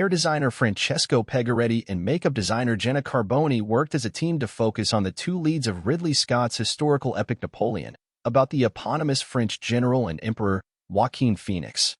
hair designer Francesco Pegoretti and makeup designer Jenna Carboni worked as a team to focus on the two leads of Ridley Scott's historical epic Napoleon, about the eponymous French general and emperor Joaquin Phoenix,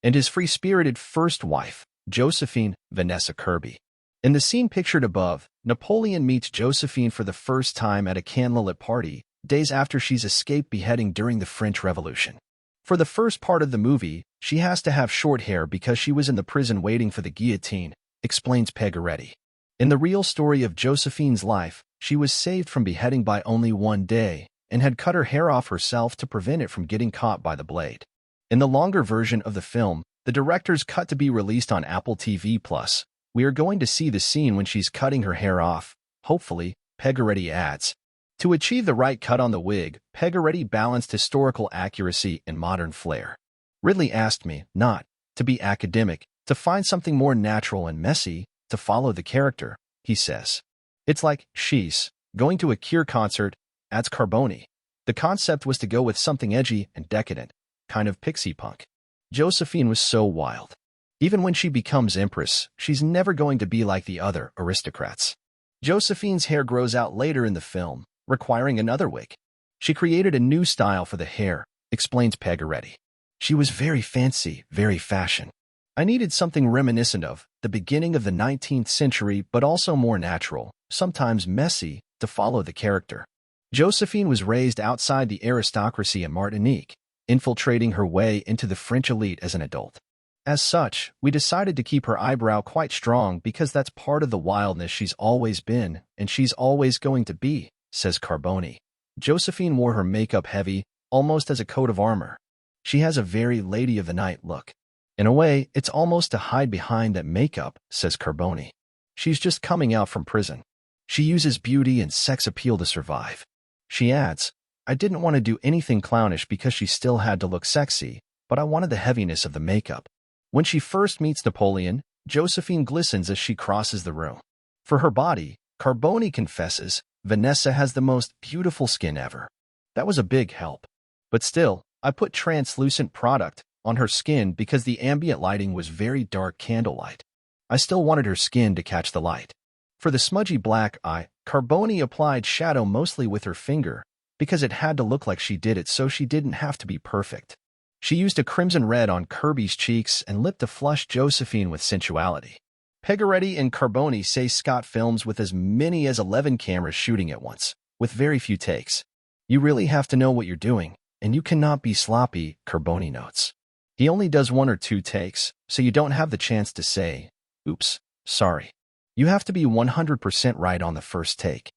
and his free-spirited first wife, Josephine Vanessa Kirby. In the scene pictured above, Napoleon meets Josephine for the first time at a candlelit party, days after she's escaped beheading during the French Revolution. For the first part of the movie, she has to have short hair because she was in the prison waiting for the guillotine, explains Pegoretti. In the real story of Josephine's life, she was saved from beheading by only one day and had cut her hair off herself to prevent it from getting caught by the blade. In the longer version of the film, the director's cut to be released on Apple TV+, we are going to see the scene when she's cutting her hair off, hopefully, Pegoretti adds. To achieve the right cut on the wig, Pegoretti balanced historical accuracy and modern flair. Ridley asked me, not to be academic, to find something more natural and messy, to follow the character, he says. It's like, she's going to a Cure concert, adds Carboni. The concept was to go with something edgy and decadent, kind of pixie punk. Josephine was so wild. Even when she becomes empress, she's never going to be like the other aristocrats. Josephine's hair grows out later in the film, requiring another wig. She created a new style for the hair, explains Pegoretti. She was very fancy, very fashion. I needed something reminiscent of the beginning of the 19th century, but also more natural, sometimes messy, to follow the character. Josephine was raised outside the aristocracy in Martinique, infiltrating her way into the French elite as an adult. As such, we decided to keep her eyebrow quite strong because that's part of the wildness she's always been, and she's always going to be, says Carboni. Josephine wore her makeup heavy, almost as a coat of armor. She has a very lady-of-the-night look. In a way, it's almost to hide behind that makeup, says Carboni. She's just coming out from prison. She uses beauty and sex appeal to survive. She adds, I didn't want to do anything clownish because she still had to look sexy, but I wanted the heaviness of the makeup. When she first meets Napoleon, Josephine glistens as she crosses the room. For her body, Carboni confesses, Vanessa has the most beautiful skin ever. That was a big help. But still, I put translucent product on her skin because the ambient lighting was very dark candlelight. I still wanted her skin to catch the light. For the smudgy black eye, Carboni applied shadow mostly with her finger because it had to look like she did it so she didn't have to be perfect. She used a crimson red on Kirby's cheeks and lip to flush Josephine with sensuality. Pegoretti and Carboni say Scott films with as many as 11 cameras shooting at once, with very few takes. You really have to know what you're doing, and you cannot be sloppy, Carboni notes. He only does 1 or 2 takes, so you don't have the chance to say, oops, sorry. You have to be 100% right on the first take.